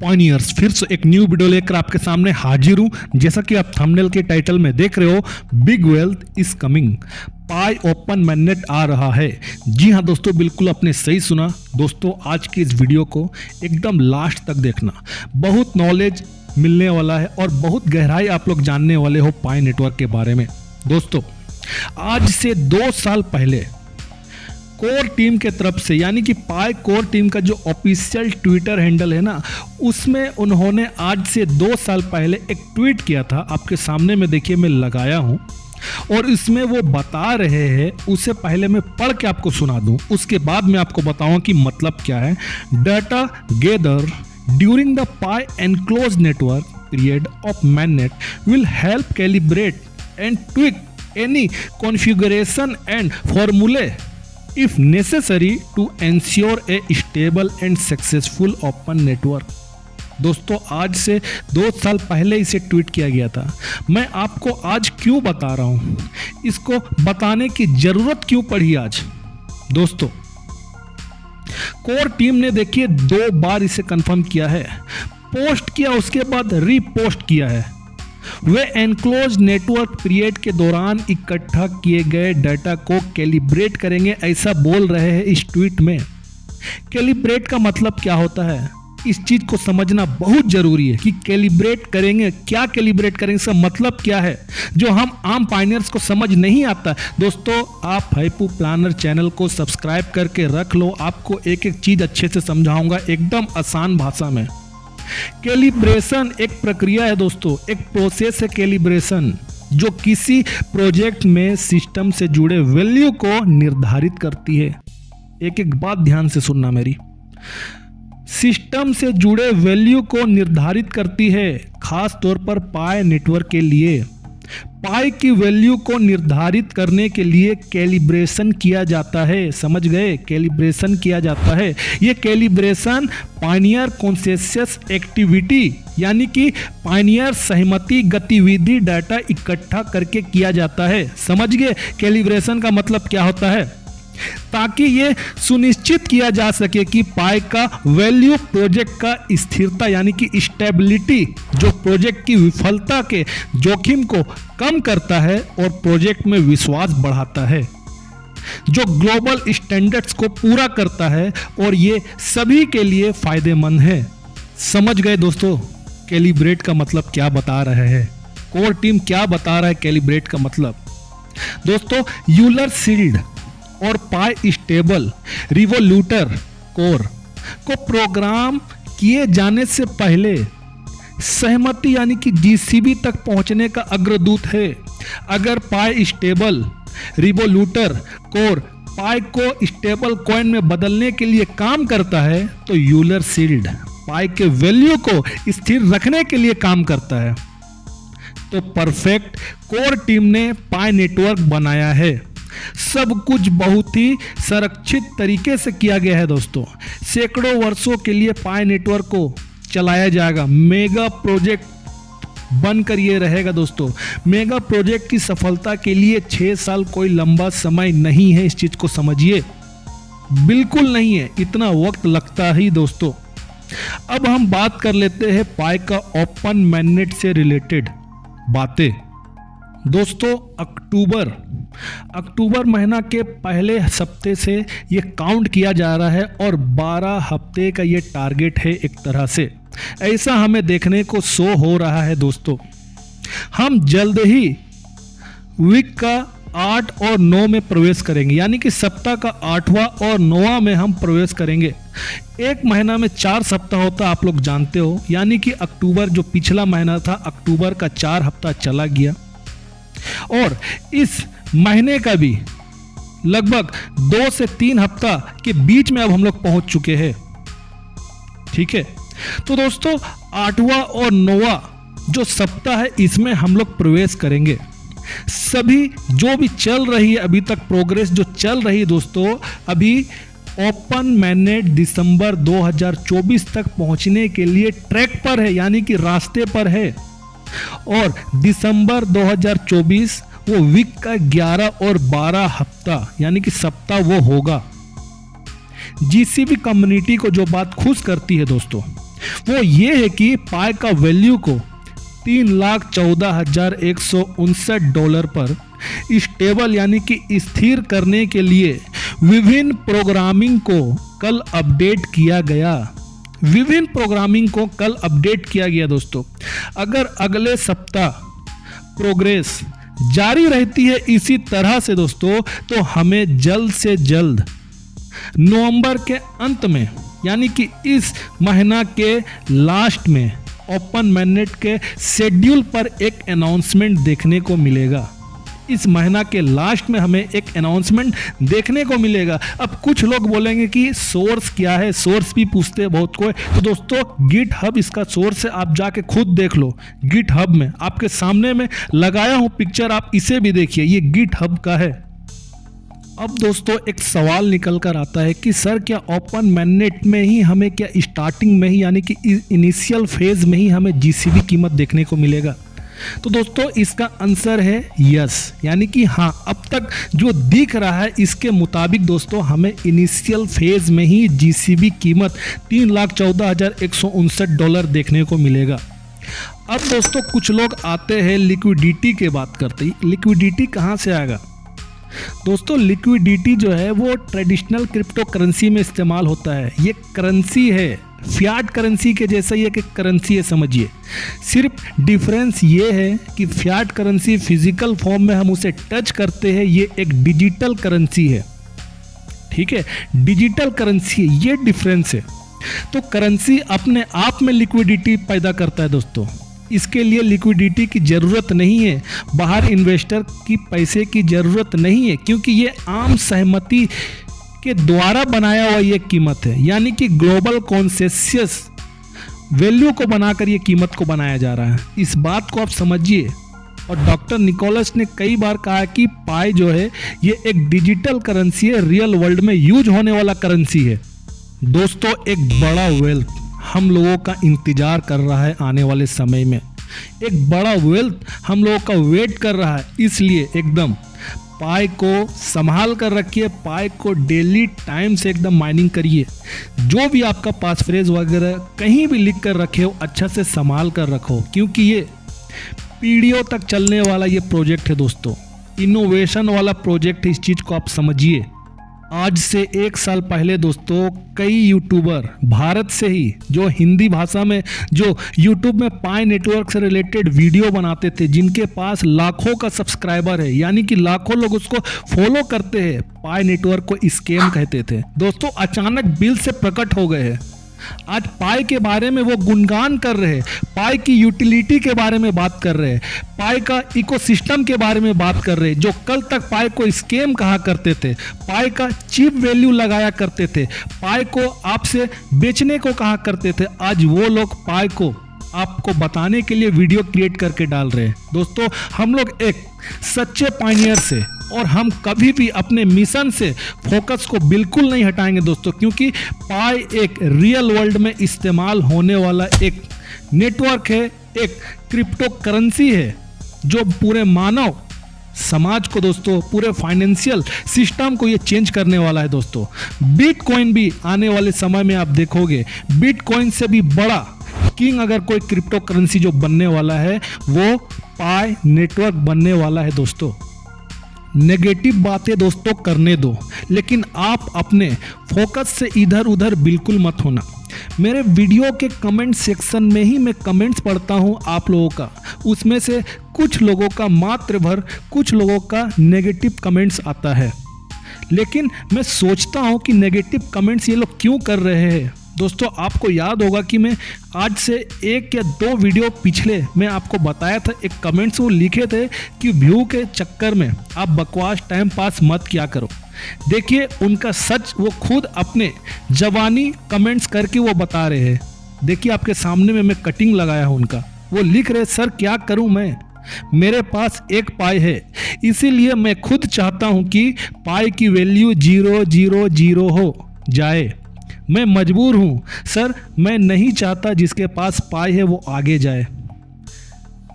पॉइनियर्स फिर से एक न्यू वीडियो लेकर आपके सामने हाजिर हूं। जैसा कि आप थंबनेल के टाइटल में देख रहे हो, big wealth is coming, Pi open mainnet आ रहा है। जी हां दोस्तों, बिल्कुल आपने सही सुना। दोस्तों आज की इस वीडियो को एकदम लास्ट तक देखना, बहुत नॉलेज मिलने वाला है और बहुत गहराई आप लोग जानने वाले हो पाई नेटवर्क के बारे में। दोस्तों आज से 2 साल पहले कोर टीम के तरफ से, यानी कि पाई कोर टीम का जो ऑफिशियल ट्विटर हैंडल है ना, उसमें उन्होंने आज से 2 साल पहले एक ट्वीट किया था। आपके सामने में देखिए मैं लगाया हूं और इसमें वो बता रहे हैं, उसे पहले मैं पढ़ के आपको सुना दूं, उसके बाद मैं आपको बताऊं कि मतलब क्या है। Data gather during the pi enclose network period of mainnet will help calibrate and tweak any configuration and formulae if necessary to ensure a stable and successful open network। दोस्तों आज से 2 साल पहले इसे ट्वीट किया गया था। मैं आपको आज क्यों बता रहा हूं, इसको बताने की जरूरत क्यों पड़ी आज। दोस्तों कोर टीम ने देखिए 2 बार इसे कंफर्म किया है, पोस्ट किया उसके बाद रीपोस्ट किया है। वे एनक्लोज नेटवर्क पीरियड के दौरान इकट्ठा किए गए डाटा को कैलिब्रेट करेंगे, ऐसा बोल रहे हैं इस ट्वीट में। कैलिब्रेट का मतलब क्या होता है, इस चीज को समझना बहुत जरूरी है कि कैलिब्रेट करेंगे, क्या कैलिब्रेट करेंगे, इसका मतलब क्या है, जो हम आम पायनियर्स को समझ नहीं आता। दोस्तों आप हैप्पू प्लानर चैनल को सब्सक्राइब करके रख लो, आपको एक एक चीज अच्छे से समझाऊंगा एकदम आसान भाषा में। कैलिब्रेशन एक प्रक्रिया है दोस्तों, एक प्रोसेस है कैलिब्रेशन, जो किसी प्रोजेक्ट में सिस्टम से जुड़े वैल्यू को निर्धारित करती है। एक एक बात ध्यान से सुनना मेरी, सिस्टम से जुड़े वैल्यू को निर्धारित करती है। खास तौर पर पाई नेटवर्क के लिए पाई की वैल्यू को निर्धारित करने के लिए कैलिब्रेशन किया जाता है। समझ गए, कैलिब्रेशन किया जाता है। ये कैलिब्रेशन पायनियर कॉन्सेंसस एक्टिविटी, यानी कि पायनियर सहमति गतिविधि डाटा इकट्ठा करके किया जाता है। समझ गए कैलिब्रेशन का मतलब क्या होता है, ताकि ये सुनिश्चित किया जा सके कि पाई का वैल्यू प्रोजेक्ट का स्थिरता, यानी कि स्टेबिलिटी, जो प्रोजेक्ट की विफलता के जोखिम को कम करता है और प्रोजेक्ट में विश्वास बढ़ाता है, जो ग्लोबल स्टैंडर्ड्स को पूरा करता है और ये सभी के लिए फायदेमंद है। समझ गए दोस्तों कैलिब्रेट का मतलब क्या बता रहे हैं, कोर टीम क्या बता रहा है कैलिब्रेट का मतलब। दोस्तों यूलर सील्ड और पाई स्टेबल रिवोल्यूटर कोर को प्रोग्राम किए जाने से पहले सहमति, यानी कि जीसीबी तक पहुंचने का अग्रदूत है। अगर पाई स्टेबल रिवोल्यूटर कोर पाई को स्टेबल कॉइन में बदलने के लिए काम करता है, तो यूलर सील्ड पाई के वैल्यू को स्थिर रखने के लिए काम करता है। तो परफेक्ट कोर टीम ने पाई नेटवर्क बनाया है। सब कुछ बहुत ही संरक्षित तरीके से किया गया है दोस्तों। सैकड़ों वर्षों के लिए पाई नेटवर्क को चलाया जाएगा। मेगा प्रोजेक्ट बनकर ये रहेगा दोस्तों। मेगा प्रोजेक्ट की सफलता के लिए 6 साल कोई लंबा समय नहीं है, इस चीज को समझिए, बिल्कुल नहीं है, इतना वक्त लगता ही दोस्तों। अब हम बात कर लेते हैं पाई का ओपन मैनेट से रिलेटेड बातें। दोस्तों अक्टूबर महीना के पहले हफ्ते से ये काउंट किया जा रहा है और 12 हफ्ते का ये टारगेट है। एक तरह से ऐसा हमें देखने को शो हो रहा है दोस्तों। हम जल्द ही वीक का 8 और 9 में प्रवेश करेंगे, यानी कि सप्ताह का 8वां और 9वां में हम प्रवेश करेंगे। एक महीना में 4 सप्ताह होता, आप लोग जानते हो, यानी कि अक्टूबर जो पिछला महीना था, अक्टूबर का 4 हफ्ता चला गया और इस महीने का भी लगभग 2 से 3 हफ्ता के बीच में अब हम लोग पहुंच चुके हैं। ठीक है, तो दोस्तों 8वां और 9वां जो सप्ताह है, इसमें हम लोग प्रवेश करेंगे। सभी जो भी चल रही है अभी तक प्रोग्रेस जो चल रही है दोस्तों, अभी ओपन मैनेट दिसंबर 2024 तक पहुंचने के लिए ट्रैक पर है, यानी कि रास्ते पर है। और दिसंबर 2024 वो वीक का 11 और 12 हफ्ता, यानी कि सप्ताह वो होगा। जीसीबी कम्युनिटी को जो बात खुश करती है दोस्तों, वो ये है कि पाई का वैल्यू को $3,14,159 पर स्टेबल यानी कि स्थिर करने के लिए विभिन्न प्रोग्रामिंग को कल अपडेट किया गया। विभिन्न प्रोग्रामिंग को कल अपडेट किया गया दोस्तों। अगर अगले सप्ताह प्रोग्रेस जारी रहती है इसी तरह से दोस्तों, तो हमें जल्द से जल्द नवंबर के अंत में यानी कि इस महीना के लास्ट में ओपन मैनेट के शेड्यूल पर एक अनाउंसमेंट देखने को मिलेगा। इस महीना के लास्ट में हमें एक अनाउंसमेंट देखने को मिलेगा। अब कुछ लोग बोलेंगे कि सोर्स क्या है, सोर्स भी पूछते हैं बहुत कोई। तो दोस्तों गिट हब इसका सोर्स है, आप जाके खुद देख लो। गिट हब में आपके सामने में लगाया हूं पिक्चर, आप इसे भी देखिए, ये गिट हब का है। अब दोस्तों एक सवाल निकल कर आता है कि सर क्या ओपन मैनेट में ही हमें, क्या स्टार्टिंग में ही यानी कि इनिशियल फेज में ही हमें जीसीबी कीमत देखने को मिलेगा? तो दोस्तों इसका आंसर है यस, यानी कि हाँ, अब तक जो दिख रहा है इसके मुताबिक दोस्तों हमें इनिशियल फेज में ही जीसीबी कीमत $3,14,159 देखने को मिलेगा। अब दोस्तों कुछ लोग आते हैं लिक्विडिटी के बात करते हैं। लिक्विडिटी कहाँ से आएगा? दोस्तों लिक्विडिटी जो है वो ट्रेडिशनल क्रिप्टो करेंसी में इस्तेमाल होता है। ये करेंसी है, फियाट करेंसी के जैसा ही एक करेंसी है समझिए। सिर्फ डिफरेंस ये है कि फियाट करेंसी फिजिकल फॉर्म में हम उसे टच करते हैं, ये एक डिजिटल करेंसी है, ठीक है, डिजिटल करेंसी है, ये डिफरेंस है। तो करेंसी अपने आप में लिक्विडिटी पैदा करता है दोस्तों, इसके लिए लिक्विडिटी की ज़रूरत नहीं है, बाहर इन्वेस्टर की पैसे की ज़रूरत नहीं है, क्योंकि ये आम सहमति के द्वारा बनाया हुआ ये कीमत है, यानी कि ग्लोबल कॉन्सेंसस वैल्यू को बनाकर ये कीमत को बनाया जा रहा है। इस बात को आप समझिए। और डॉक्टर निकोलस ने कई बार कहा कि पाई जो है ये एक डिजिटल करेंसी है, रियल वर्ल्ड में यूज होने वाला करेंसी है। दोस्तों एक बड़ा वेल्थ हम लोगों का इंतजार कर रहा है आने वाले समय में, एक बड़ा वेल्थ हम लोगों का वेट कर रहा है, इसलिए एकदम पाई को संभाल कर रखिए, पाई को डेली टाइम से एकदम माइनिंग करिए। जो भी आपका पास फ्रेज वगैरह कहीं भी लिख कर रखे हो अच्छा से संभाल कर रखो, क्योंकि ये पीढ़ियों तक चलने वाला ये प्रोजेक्ट है दोस्तों, इनोवेशन वाला प्रोजेक्ट है, इस चीज़ को आप समझिए। आज से 1 साल पहले दोस्तों कई यूट्यूबर भारत से ही जो हिंदी भाषा में जो यूट्यूब में पाई नेटवर्क से रिलेटेड वीडियो बनाते थे, जिनके पास लाखों का सब्सक्राइबर है, यानी कि लाखों लोग उसको फॉलो करते हैं, पाई नेटवर्क को स्कैम कहते थे दोस्तों, अचानक बिल से प्रकट हो गए हैं। आज पाई के बारे में वो गुणगान कर रहे हैं, पाई की यूटिलिटी के बारे में बात कर रहे हैं, पाई का इकोसिस्टम के बारे में बात कर रहे हैं। जो कल तक पाई को स्कैम कहा करते थे, पाई का चीप वैल्यू लगाया करते थे, पाई को आपसे बेचने को कहा करते थे, आज वो लोग पाई को आपको बताने के लिए वीडियो क्रिएट करके डाल रहे हैं। दोस्तों हम लोग एक सच्चे पायनियर से और हम कभी भी अपने मिशन से फोकस को बिल्कुल नहीं हटाएंगे दोस्तों, क्योंकि पाई एक रियल वर्ल्ड में इस्तेमाल होने वाला एक नेटवर्क है, एक क्रिप्टो करेंसी है जो पूरे मानव समाज को दोस्तों, पूरे फाइनेंशियल सिस्टम को ये चेंज करने वाला है दोस्तों। बिटकॉइन भी आने वाले समय में आप देखोगे बिटकॉइन से भी बड़ा किंग अगर कोई क्रिप्टो करेंसी जो बनने वाला है वो पाई नेटवर्क बनने वाला है दोस्तों। नेगेटिव बातें दोस्तों करने दो, लेकिन आप अपने फोकस से इधर उधर बिल्कुल मत होना। मेरे वीडियो के कमेंट सेक्शन में ही मैं कमेंट्स पढ़ता हूं आप लोगों का, उसमें से कुछ लोगों का मात्र भर कुछ लोगों का नेगेटिव कमेंट्स आता है, लेकिन मैं सोचता हूं कि नेगेटिव कमेंट्स ये लोग क्यों कर रहे हैं। दोस्तों आपको याद होगा कि मैं आज से 1 या 2 वीडियो पिछले मैं आपको बताया था, एक कमेंट्स वो लिखे थे कि व्यू के चक्कर में आप बकवास टाइम पास मत किया करो। देखिए उनका सच वो खुद अपने जवानी कमेंट्स करके वो बता रहे हैं। देखिए आपके सामने में मैं कटिंग लगाया हूँ उनका, वो लिख रहे सर क्या करूँ मैं, मेरे पास 1 पाई है, इसीलिए मैं खुद चाहता हूँ कि पाई की वैल्यू 000 हो जाए। मैं मजबूर हूँ सर, मैं नहीं चाहता जिसके पास पाई है वो आगे जाए।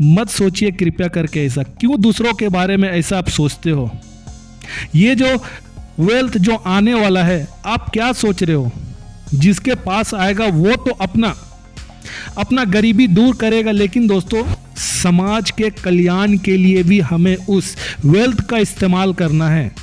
मत सोचिए कृपया करके ऐसा, क्यों दूसरों के बारे में ऐसा आप सोचते हो। ये जो वेल्थ जो आने वाला है आप क्या सोच रहे हो, जिसके पास आएगा वो तो अपना अपना गरीबी दूर करेगा, लेकिन दोस्तों समाज के कल्याण के लिए भी हमें उस वेल्थ का इस्तेमाल करना है।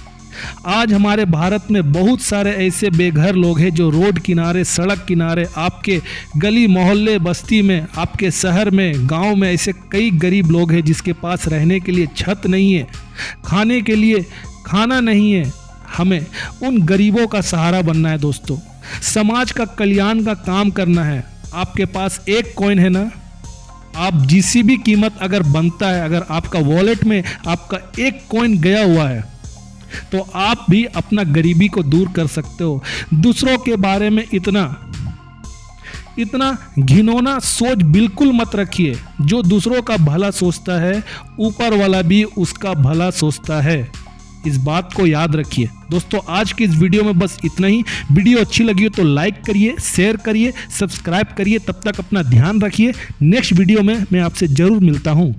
आज हमारे भारत में बहुत सारे ऐसे बेघर लोग हैं जो रोड किनारे, सड़क किनारे, आपके गली मोहल्ले बस्ती में, आपके शहर में, गांव में ऐसे कई गरीब लोग हैं जिसके पास रहने के लिए छत नहीं है, खाने के लिए खाना नहीं है। हमें उन गरीबों का सहारा बनना है दोस्तों, समाज का कल्याण का काम करना है। आपके पास एक कॉइन है ना, आप जिसी भी कीमत अगर बनता है, अगर आपका वॉलेट में आपका एक कॉइन गया हुआ है तो आप भी अपना गरीबी को दूर कर सकते हो। दूसरों के बारे में इतना घिनौना सोच बिल्कुल मत रखिए। जो दूसरों का भला सोचता है, ऊपर वाला भी उसका भला सोचता है। इस बात को याद रखिए दोस्तों। आज की इस वीडियो में बस इतना ही। वीडियो अच्छी लगी हो तो लाइक करिए, शेयर करिए, सब्सक्राइब करिए। तब तक अपना ध्यान रखिए। नेक्स्ट वीडियो में मैं आपसे जरूर मिलता हूँ।